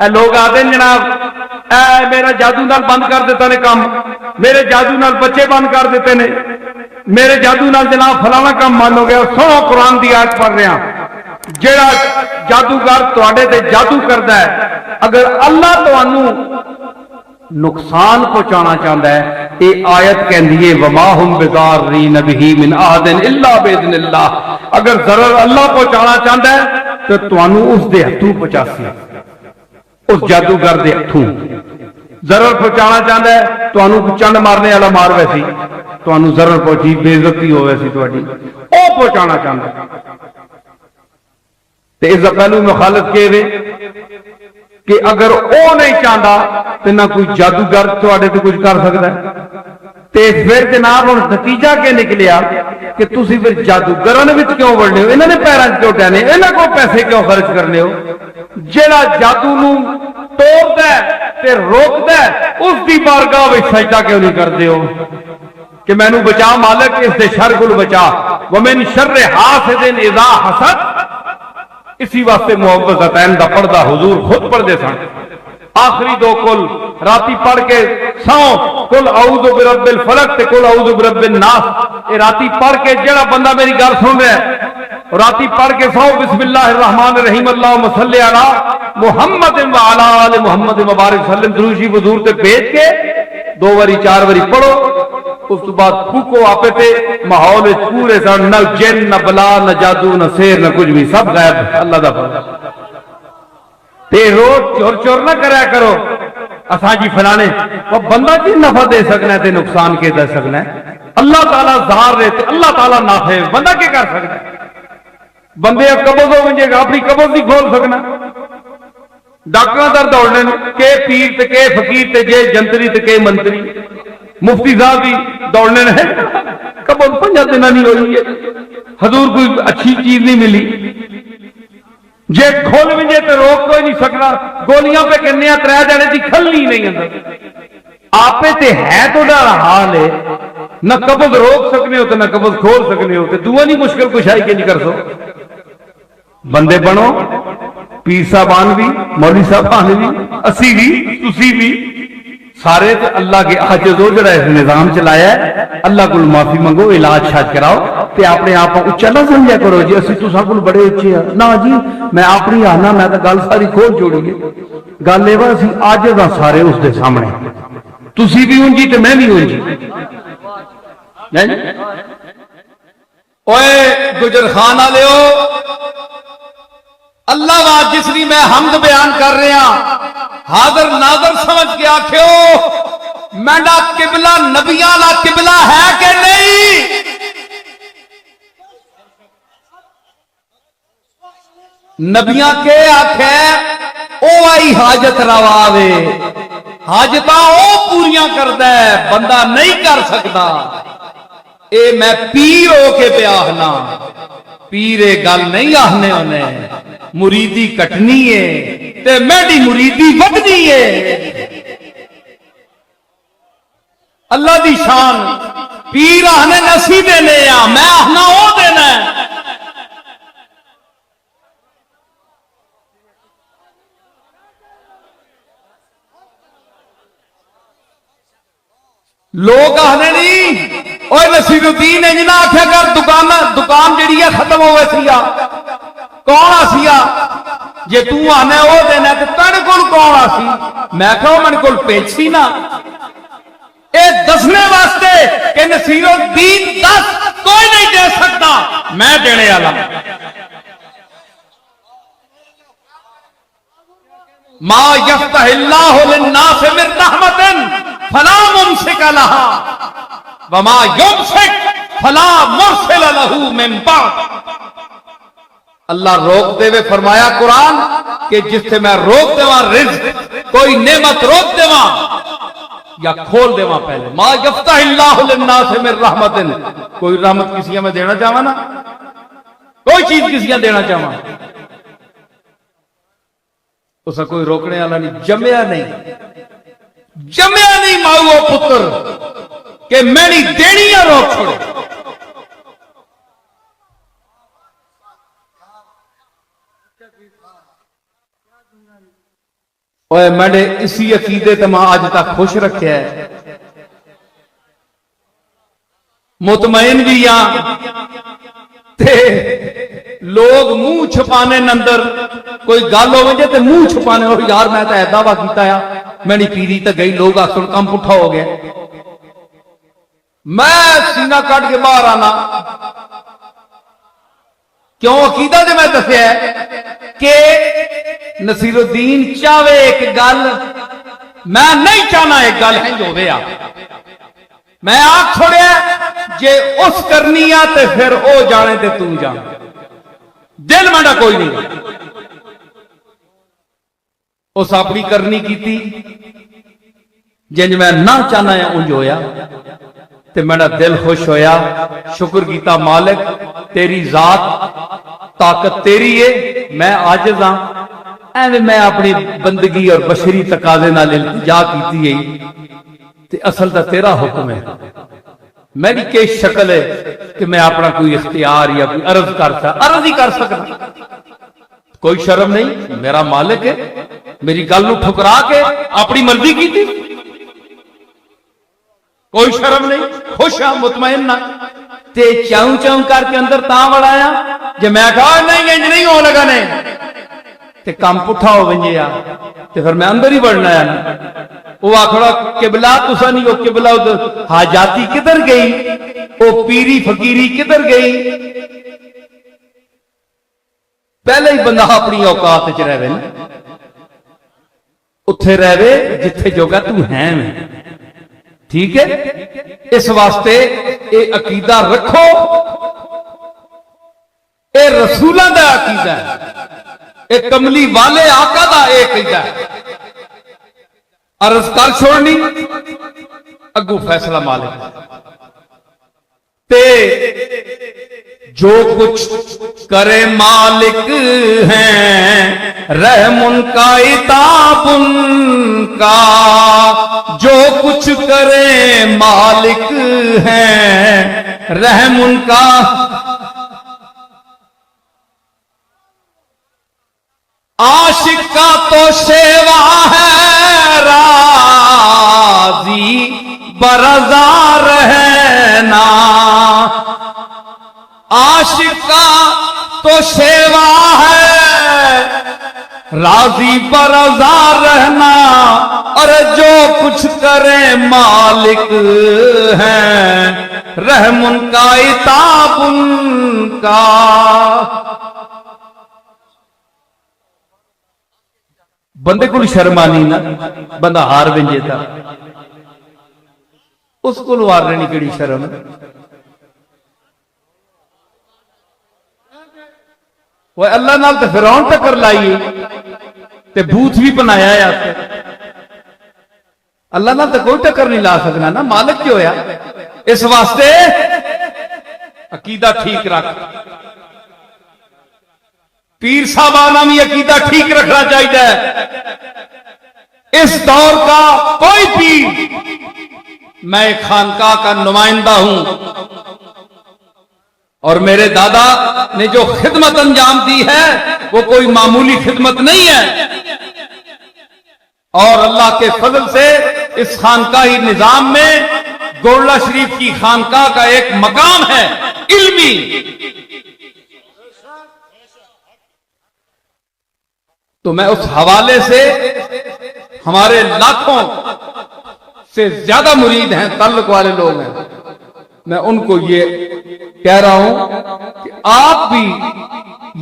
اے لوگ آتے ہیں جناب اے میرا جادو نال بند کر دیتا نے کام، میرے جادو نال بچے بند کر دیتے نے، میرے جادو نال جناب فلانا کام مان ہو گیا. سنو قرآن دی آیت پڑھ رہے ہیں، جیڑا جادوگر تواڈے تے جادو کردا ہے، اگر اللہ تانوں نقصان پہنچانا چاہتا ہے، یہ آیت کہندی ہے وما ہم بضارین بہ من احد الا باذن اللہ. اگر ضرر اللہ پہنچانا چاہتا ہے تو تانوں اس دے ہتھوں پہنچاسی، اس جادوگر دے ہتھوں. ضرر پہنچانا چاہتا ہے تانوں چنڈ مارنے والا مار ویسی، تانوں ضرر پہنچی بے عزتی ہو ویسی تہاڈی، او پہنچانا چاہتا ہے. تے اس دا پہلو مخالف کے وے کہ اگر او نہیں چاہتا تو نہ کوئی جادوگر تواڈے تے کچھ کر سکتا ہے. تے پھر جناب ہن نتیجہ کے نکلیا کہ تسی پھر جادوگراں دے وچ کیوں وڑنے ہو، انہاں نے پیراں کیوں ٹہنے، انہاں کو پیسے کیوں خرچ کرنے ہو. جیڑا جادو نو توڑدا ہے تے روکدا ہے اس دی بارگاہ وچ سجدہ کیوں نہیں کردے ہو کہ مینوں بچا مالک اس دے شر کول بچا. ومن شر حاسد اذا حسد، اسی واسطے معوذتین دا پڑھدا حضور خود پڑھدے سن. آخری دو کل راتی پڑھ کے سو کل اعوذ برب الفلق تے کل اعوذ برب الناس، اے راتی پڑھ کے جڑا بندہ میری گل سن رہا ہے راتی پڑھ کے سو بسم اللہ الرحمن الرحیم اللہم صلی علی محمد وعلی آل محمد مبارک وسلم درود شریف حضور تے بھیج کے 2 واری 4 واری پڑھو. اس تو بعد پھوکو آپے تے ماحول پورے سن، نہ جن نہ بلا نہ جادو نہ سیر نہ کچھ بھی، سب غائب اللہ دا فضل. تے روز چور چور نہ کریا کرو اساں جی فلانے وہ بندہ کی نفع دے سکنا ہے تے نقصان کے دے سکنا ہے. اللہ تعالیٰ ظاہر رہے تے اللہ تعالیٰ نافع ہے، بندہ کیا کر سکتا ہے. بندے قبض ہو گئے گا اپنی قبض نہیں کھول سکنا. ڈاکٹر در دوڑنے کہ پیر تے کہ فقیر تے جے جنتری تے کہ منتری، مفتی صاحب بھی دوڑنے نے قبض 5 دن نہیں ہوئی ہے، حضور کوئی اچھی چیز نہیں ملی. جے کھول بھی جے تو روک کوئی نہیں سکتا، گولیاں پہ کہنے 3 جانے دی کھلنی نہیں اندر. آپ تے ہے تو ڈر حال ہے، نہ قبض روک سکنے ہو تو نہ قبض کھول سکنے ہو، تو دعا نہیں مشکل کشائی کے نہیں کر سو. بندے بنو، پیر صاحبان بھی، مولوی صاحبان بھی، اسی بھی، تسی بھی، سارے تے اللہ کے عاجز ہو جڑا اس نظام چلایا ہے. اللہ کو معافی منگو، علاج شاج کراؤ تے اپنے آپ اچا نہ سمجھا کرو جی اسی تساں کول بڑے اچے ہیں. نہ جی میں اپنی آنا، میں تو گل ساری کھول چھوڑی ہے. گل یہ اسی عاجز ہاں سارے اس دے سامنے، تسی بھی ہوں جی تے میں بھی ہوں جی. اوئے گجر خان والےو، اللہ وا جس کی میں حمد بیان کر رہا حاضر ناظر سمجھ کے آخو میڈا قبلہ نبیاں لا قبلہ ہے کہ نہیں؟ نبیاں کے آخے او آئی حاجت روا وے، حاجتاں او پوریاں کردا ہے، بندہ نہیں کر سکتا. اے میں پیر ہو کے پہ آہنا، پیرے گل نہیں آہنے انہیں، مریدی کٹنی ہے تے میری مریدی وڈنی ہے. اللہ دی شان پیر آہنے نسی دینے یا میں آہنا او دینا ہے. لوگ آہنے نہیں اوے نصیر الدین ہے جنہاں آکھیا کر دکان جڑی ہے ختم ہوئے سیا، کون آسیا جے تو آنے او دینا تے تیرے کول کون آسی؟ میں کہو من کول پیچھی نا. اے دسنے واسطے کہ نصیر الدین 10 کوئی نہیں دے سکتا، میں دینے والا. ما یفتح اللہ للناس من رحمت فلا ممسک لها وما یمسک فلا مرسل له من بعد. اللہ روک دے وے فرمایا قرآن کہ جس سے میں روک دے وہاں رزق کوئی نعمت روک دے وہاں یا کھول دے وہاں. پہلے ما یفتح اللہ للناس من رحمت، کوئی رحمت کسی میں دینا چاہواں نا، کوئی چیز کسی دینا چاہواں اسا کوئی روکنے والا نہیں. جمیا نہیں ماؤ پتر کہ میری دینی ہے روک چھوڑے. اوے میرے اسی عقیدے تے میں اج تک خوش رکھیا ہے، مطمئن بھی ہاں تے لوگ منہ چھپانے اندر کوئی گل ہو جائے تے منہ چھپانے اور یار میں تے دعویٰ کیتا ہے میری پیری تے گئی، لوگ آخر کم پٹھا ہو گیا، میں سینہ کٹ کے باہر آنا کیوں؟ عقیدہ جو میں دسیا ہے کہ نصیر الدین چاہے ایک گل، میں نہیں چاہنا ایک گل ہے جو ویا میں آکھ چھوڑیا جے اس کرنی آ تے پھر او جانے تے تو جان، دل میں کوئی نہیں، اس اپنی کرنی کیتی جنج میں نہ چاہنا ہے انج ہویا تے میرا دل خوش ہویا، شکر کیتا مالک تیری ذات طاقت تیری ہے، میں عاجز ہاں، ایویں میں اپنی بندگی اور بشری تقاضے نال التجا کیتی ہے تے اصل دا تیرا حکم ہے، میری کی شکل ہے کہ میں اپنا کوئی اختیار یا کوئی عرض ہی کر سکتا، کوئی شرم نہیں، میرا مالک ہے، میری گل نو ٹھکرا کے اپنی مرضی کی تھی، کوئی شرم نہیں، خوش ہاں مطمئن نہ تے چاؤں چاؤں کر کے اندر تاں وڑایا جے میں کہا نہیں انج نہیں ہو لگا نے تے کام پٹھا ہو ونجے آ تے پھر میں اندر ہی بڑھنا ہے نا، وہ آکھڑا قبلہ تسا نہیں، وہ قبلہ حاجاتی کدھر گئی، وہ پیری فقیری کدھر گئی، پہلے ہی بندہ اپنی اوقات وچ رہے نا، اتھے رہے جتھے جوگا تو ہیں میں، ٹھیک ہے؟ اس واسطے اے عقیدہ رکھو، اے رسولہ دا عقیدہ ہے، اے کملی والے آقا دا اے عقیدہ ہے، عرض کر چھوڑنی اگو فیصلہ مالک تے جو کچھ کرے مالک ہیں رحم ان کا عتاب ان کا، جو کچھ کرے مالک ہیں رحم ان کا، عاشق کا تو شیوا ہے راضی برضا رہنا، عاشق کا تو شیوا ہے راضی برضا رہنا، اور جو کچھ کرے مالک ہیں رحم ان کا عتاب ان کا۔ بندے کو شرمانی نہ بندہ ہار ونجے تھا، اس کو ہارنے نہیں کیڑی شرم، وہ اللہ نال تے فرعون ٹکر لائی تے بھوت بھی بنایا ہے، اللہ نال تے کوئی ٹکر نہیں لا سکنا نا، مالک جو ہویا، اس واسطے عقیدہ ٹھیک رکھ، پیر صاحبانہ بھی عقیدہ ٹھیک رکھنا چاہیے، اس دور کا کوئی پیر، میں ایک خانقاہ کا نمائندہ ہوں اور میرے دادا نے جو خدمت انجام دی ہے وہ کوئی معمولی خدمت نہیں ہے، اور اللہ کے فضل سے اس خانقاہی نظام میں گولڑا شریف کی خانقاہ کا ایک مقام ہے علمی، تو میں اس حوالے سے ہمارے لاکھوں سے زیادہ مرید ہیں، تعلق والے لوگ ہیں، میں ان کو یہ کہہ رہا ہوں کہ آپ بھی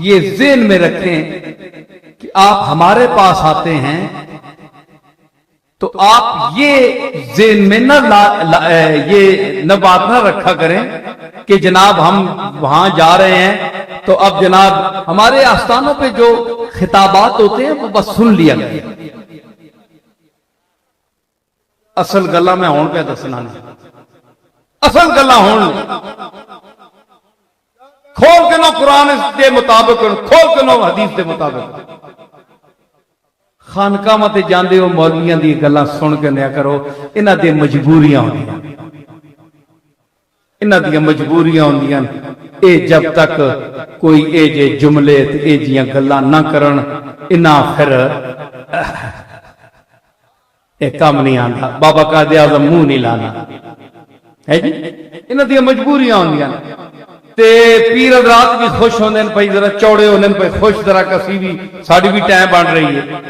یہ ذہن میں رکھیں کہ آپ ہمارے پاس آتے ہیں تو آپ یہ ذہن میں نہ بات نہ رکھا کریں کہ جناب ہم وہاں جا رہے ہیں تو اب جناب ہمارے آستانوں پہ جو خطابات ہوتے ہیں وہ بس سن لیا گیا، اصل گلا میں ہون پہ دسنا نہیں، اصل گلا ہون کھول کے نو قرآن کے مطابق، کھول کے نو حدیث کے مطابق، خانقاہ متے جاندے ہو مولویاں دی گلاں سن کے نیا کرو، انہاں دی مجبوریاں ہوندیاں، انہاں دی مجبوریاں ہوندیاں، اے جب تک کوئی اے جے جملے تے اے جیاں گلاں نہ کرن، انہاں پھر یہ کام نہیں آتا بابا قائد اعظم منہ نہیں لانا ہے جی انہاں دی مجبوریاں ہوندیاں تے پیر حضرات بھی خوش ہوندے نے بھائی ذرا چوڑے ہوندے نے بھائی خوش ذرا کسی بھی ساڈی بھی ٹائم بن رہی ہے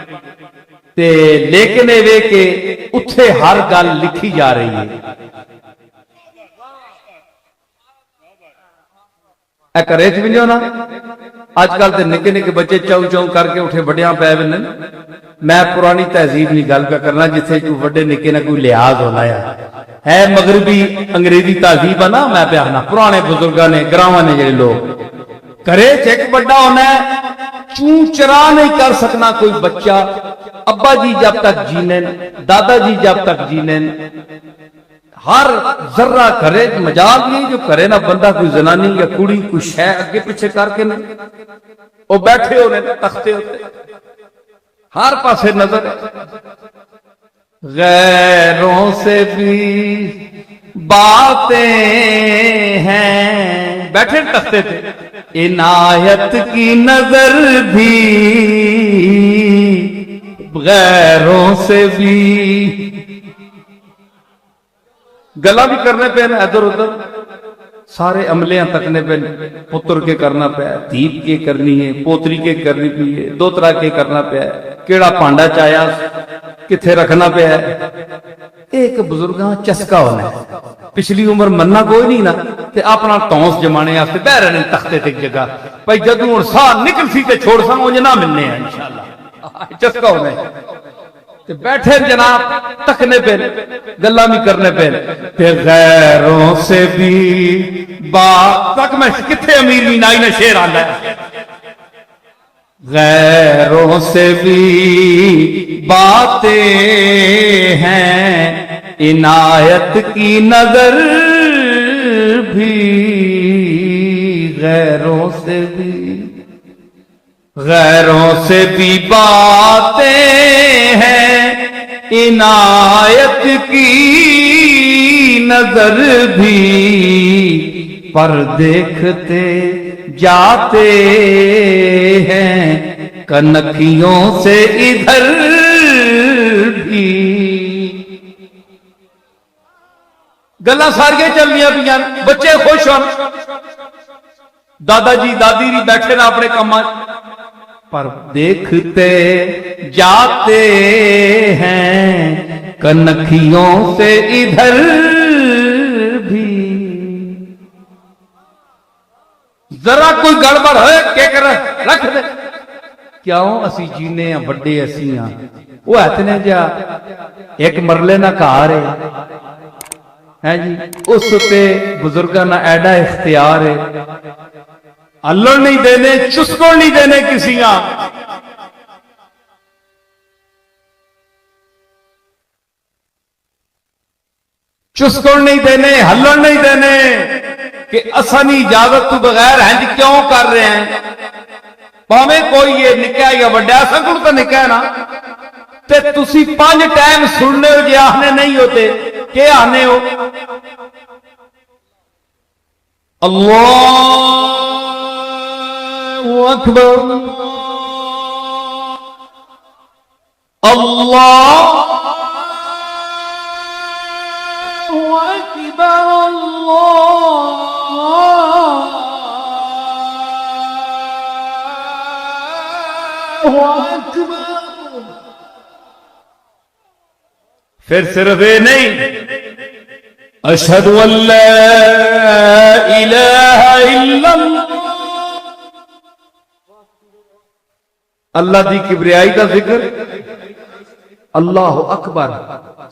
تے لیکن اے وے کہ اتھے ہر گل لکھی جا رہی ہے اے کرے تھی نا آج کل تے نکے نکے بچے چاؤ چاؤ کر کے اٹھے بڑیاں پے وین میں پرانی تہذیب نہیں گل پہ کرنا جتھے کوئی وڈے نکے نہ کوئی لحاظ ہونا ہے مغربی انگریزی تہذیب ہے نا میں پہ آنا پرانے بزرگاں نے گراواں نے جڑے لوگ کرے چیک بڑا ہونا ہے چون چرا نہیں کر سکنا کوئی بچہ ابا جی جب تک جینے دادا جی جب تک جینے ہر ذرہ کرے مجال نہیں جو کرے نا بندہ کوئی زنانی یا کڑی کوئی شے اگے پیچھے کر کے نہیں وہ بیٹھے ہونے تختے ہوتے ہر پاسے نظر ہے غیروں سے بھی باتیں ہیں بیٹھے تختے تھے عنایت کی نظر بھی غیروں سے بھی گلا بھی کرنے پہ ادھر ادھر سارے عملیاں تکنے پہ پتر کے کرنا پہ دیپ کے کرنی ہے پوتری کے کرنی پی ہے دو طرح کے کرنا پہ کیڑا پانڈا چایا کتھے رکھنا پہ ہے ایک بزرگاں چسکا ہونا ہے پچھلی عمر مننا کوئی نہیں نا تے اپنا ٹونس جمانے واسطے بہ رہے تختے تے جگہ بھائی جدوں ہن سا نکل سی تے چھوڑ سا اونج نہ ملنے ہیں انشاءاللہ چسکا ہونا ہے تے بیٹھے جناب تکنے پہ گلا بھی کرنے پہ پھر غیروں سے بھی بات تک میں کتھے امیر مینائی نے شعر آندا ہے غیروں سے بھی باتیں ہیں عنایت کی نظر بھی غیروں سے بھی باتیں ہیں عنایت کی نظر بھی پر دیکھتے جاتے ہیں کنکھیوں سے ادھر بھی گلاں ساریاں چل رہی پیاں بچے خوش ہون دادا جی دادی بھی بیٹھے نہ اپنے کاماں پر دیکھتے جاتے ہیں کنکھیوں سے ادھر بھی ذرا کوئی گڑبڑ ہے کہ کر رکھ دے کیوں اسی جینے ہیں بڑے اسی ہاں وہ اتنے جا ایک مرلے نہ کار ہے جی اس تے بزرگاں نہ ایڈا اختیار ہے اللہ نہیں دینے چسکو نہیں دینے کسی کا چسکو نہیں دینے ہلن نہیں دینے کہ اسانی اجازت تو بغیر ہیں جی کیوں کر رہے ہیں پاویں کوئی یہ نکاح یا بڑا ایسا کل تو نکاح نا تے تسی 5 ٹائم سننے ہو جی آنے نہیں ہوتے کہ آنے ہو اللہ اکبر اللہ اکبر اللہ اکبر پھر صرف یہ نہیں اشہد ان لا الہ الا اللہ دی کبریائی کا ذکر اللہ اکبر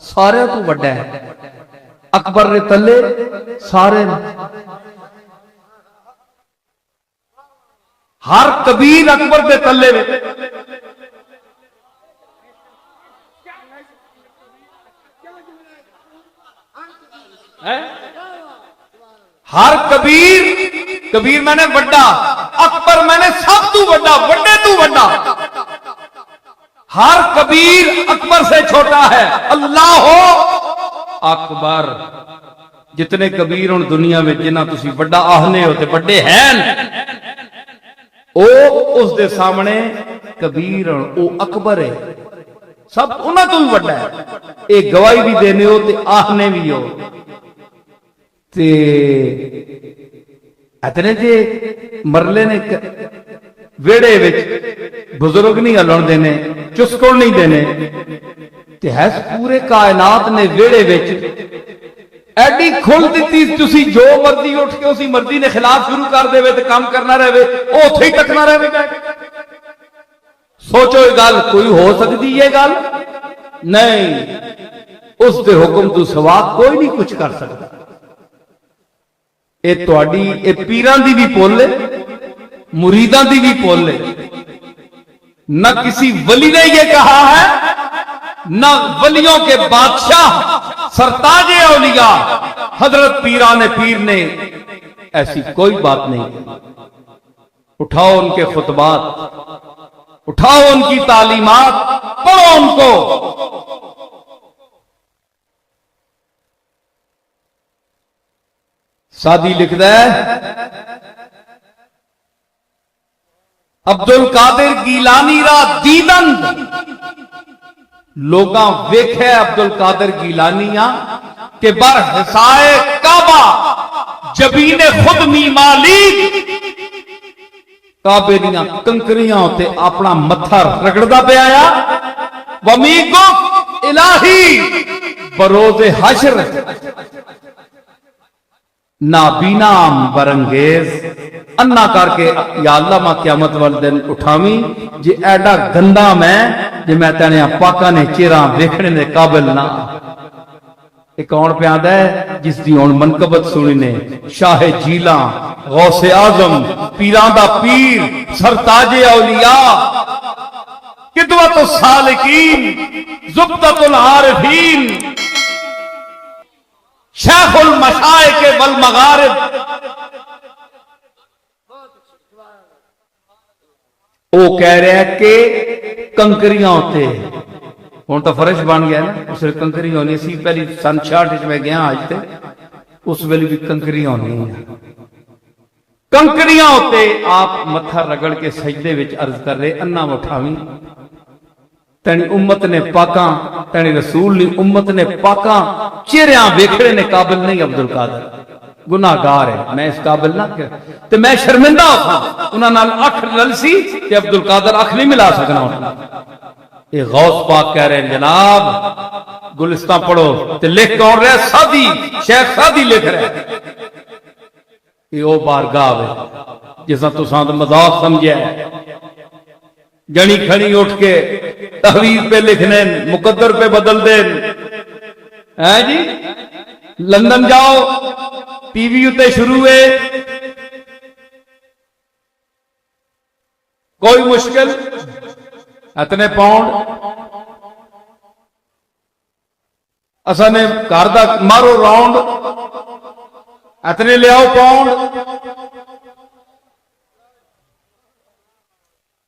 سارے تو بڑا ہے اکبر نے تلے سارے ہر کبیر اکبر دے تلے میں ہر کبیر میں نے بڑا اکبر میں نے سب تو بڑا بڑے تو بڑا ہر کبیر اکبر سے چھوٹا ہے اللہ اکبر جتنے کبیر ان دنیا میں جنہ تسی بڑا آہنے ہوتے بڑے ہیں او اس دے سامنے کبیر او اکبر ہے سب انہاں تو بھی بڑا ہے. ایک گواہی بھی دینے ہو تے آہنے بھی ہو تے اتنے جے مرلے نے ویڑے وچ بزرگ نہیں ہلن دینے, چسکڑ نہیں دینے تے ہے پورے کائنات نے ویڑے وچ ایڈی کھل دیتی, تسی جو مرضی اٹھ کے اسی مرضی نے خلاف شروع کر دے تے کام کرنا رہے او اوتھے ہی تکنا رہے. سوچو یہ گل کوئی ہو سکتی یہ گل نہیں, اس دے حکم تو سوا کوئی نہیں کچھ کر سکتا. اے تواڈی اے پیراں دی بھی پول ہے, مریداں دی بھی پول ہے. نہ کسی ولی نے یہ کہا ہے, نہ ولیوں کے بادشاہ سرتاج اولیاء حضرت پیران پیر نے ایسی کوئی بات نہیں کی. اٹھاؤ ان کے خطبات, اٹھاؤ ان کی تعلیمات, پڑھو ان کو. سادی لکھتا ہے عبد القادر گیلانی را دیدند, لوگاں ویکھے عبد القادر گیلانیاں کہ بر حسائے کعبہ جبین خود میمالی, کعبے دیاں کنکریاں ہوتے اپنا متھا رگڑدا پہ آیا. ومیگو الہی بروز حشر نابینا برنگیز, انا کر کے یا اللہ ما قیامت والے دن اٹھاویں جی ایڈا گندا میں جی میں تینے پاکاں نے چہراں ویکھنے دے قابل نہ. ایک کون پہ آندا ہے جس دی ہن منقبت سنی نے, شاہ جیلاں, غوث اعظم, پیراں دا پیر, سرتاج اولیاء, قدوۃ السالکین, زبدۃ العارفین, شیخ المشائخ والمغارب. وہ کہہ رہے ہیں کہ کنکریاں ہوتے ہوں تو فرش بن گیا نا, اس لیے کنکری ہونی سی. پہلی سن 66 میں گیا آج تے اس ویلے بھی کنکریاں ہونی ہیں, کنکریاں ہوتے آپ متھا رگڑ کے سجدے وچ عرض کر رہے انا اٹھاویں تینی امت نے پاکاں, تینی رسول نے امت نے پاکاں چہریاں ویکھنے نے قابل نہیں. عبد القادر گناہگار ہے, میں اس قابل نہ کہ تے میں شرمندہ ہاں. انہاں نال اکھ للسی تے عبد القادر اکھ نہیں ملا سکنا. یہ غوث پاک کہہ رہے ہیں جناب گلستان پڑھو تے لکھ کون رہے, سادی شیخ سادی لکھ رہے. یہ او بارگاہ ہے جسا تساں تے مذاق سمجھیا ہے. جنی کھڑی اٹھ کے تحویز پہ لکھنے, مقدر پہ بدل دیں. ہے جی لندن جاؤ, ٹی وی اتے شروع ہے, کوئی مشکل اتنے پاؤنڈ اسا نے گھر دا مارو راؤنڈ اتنے لیاؤ پاؤنڈ.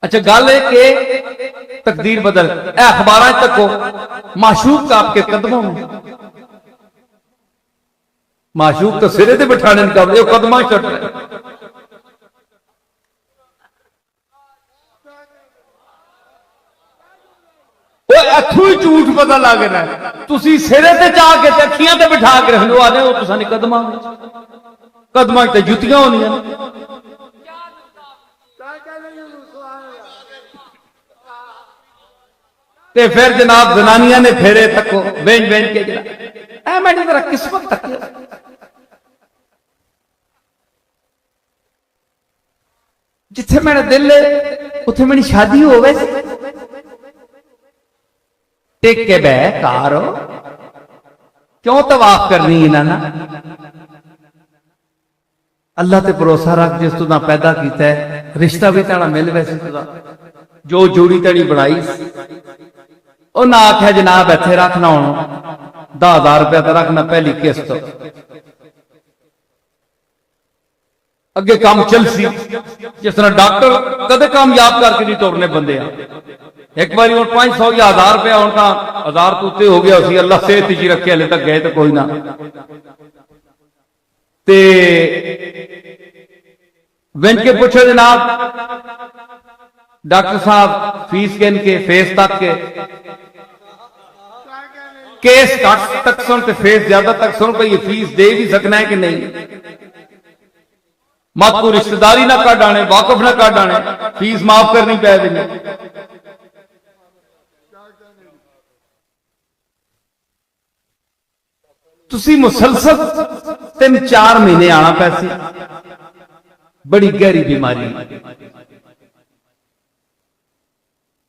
اچھا گل ہے کہ تقدیر بدل, اے اخبار تک ہو معشوق کا آپ کے قدموں میں, معشوق تو سرے تے بٹھانے کا قدمہ چٹ رہے. وہ اتھو ہی جھوٹ پتہ لگ رہا ہے, تسی سرے تے چاہ کے اکھیاں تے بٹھا کے رکھ لو, آدھے وہ تساں نے قدمہ قدمہ تے جتیاں ہونیاں. تے پھر جناب زنانیاں نے پھیرے تکو بین بین کے جناب اے میں نے ذرا قسمت تک جتھے میرا دل ہے اتھے میری شادی ہو گئی. ٹک کے بہ کارو کیوں طواف کرنی انہاں نا, اللہ تے بھروسہ رکھ جس تو نہ پیدا کیتا ہے, رشتہ بھی تیرا مل ویسے تو جو جوڑی تیری بنائی او نہ آکھے جناب ایتھے رکھنا ہونا 10,000 روپیہ تے رکھنا پہلی قسط, اگے کام چل سی. جس طرح ڈاکٹر کدے کامیاب کر کے نہیں توڑنے بندے ہیں. ایک باری اور 500 یا 1000 روپیہ ہوتا 1000 تو تے ہو گیا اسی, اللہ صحت ہی رکھے ہلے تک گئے تو کوئی نہ. تے ون کے پوچھو جناب ڈاکٹر صاحب فیس کے ان کے فیس تک کے کیس کٹ تک سن تے فیس زیادہ تک سن پہ یہ فیس دے بھی سکنا ہے کہ نہیں؟ مت کو رشتہ داری نہ کٹ آنے، واقف نہ کٹ آنے، فیس معاف کرنی پے دیں۔ تسی مسلسل 3-4 مہینے آنا پیسی، بڑی گہری بیماری،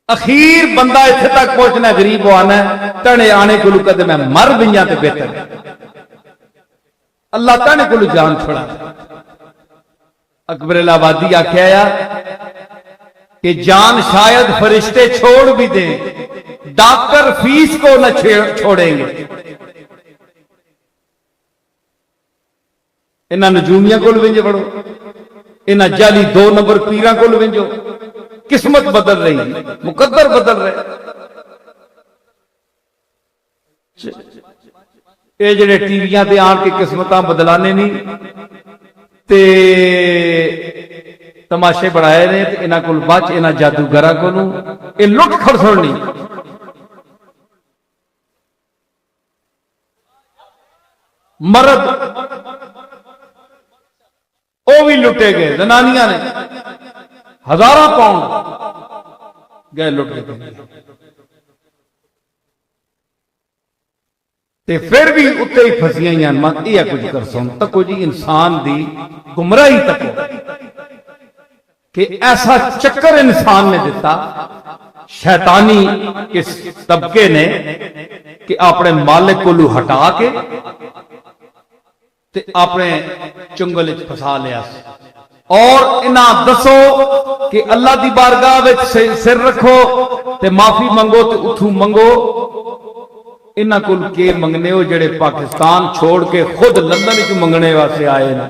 اخیر بندہ اتنے تک پہنچنا غریب وہ آنا ہے تنے آنے کو لکھتے میں مر بھیاں تے بہتر ہے۔ اللہ تنے کو جان چھوڑا۔ اکبر الہآبادی آکھیا یا کہ جان شاید فرشتے چھوڑ بھی دیں، ڈاکٹر فیس کو نہ چھوڑیں گے۔ انہاں نجومیاں کو لوینجے پڑھو، انہاں جعلی 2 نمبر پیراں کو لوینجو، قسمت بدل رہی، مقدر بدل رہے۔ اے جڑے ٹی ویاں تے آن کے قسمتاں بدلانے نہیں تے تماشے بڑھائے نے تے انہاں کول بچ، انہاں جادوگراں کولوں اے لٹ کھڑسڑنی۔ مرد وہ بھی لٹے گئے، زنانیاں نے ہزاراں پاؤنڈ گئے لٹ کے تے پھر بھی اتنے ہی پھسیاں ہی مت یہ کچھ کر سن تکو جی انسان دی گمراہی تکو کہ ایسا چکر انسان نے دیتا شیطانی اس طبقے نے کہ اپنے مالک کو لو ہٹا کے تے اپنے چنگل وچ پھسا لیا، اور انہاں دسو کہ اللہ دی بارگاہ وچ سر رکھو تے معافی منگو تے اتھوں منگو۔ انہاں کول کے منگنے ہو جڑے پاکستان چھوڑ کے خود لندن وچ منگنے واسطے آئے نا۔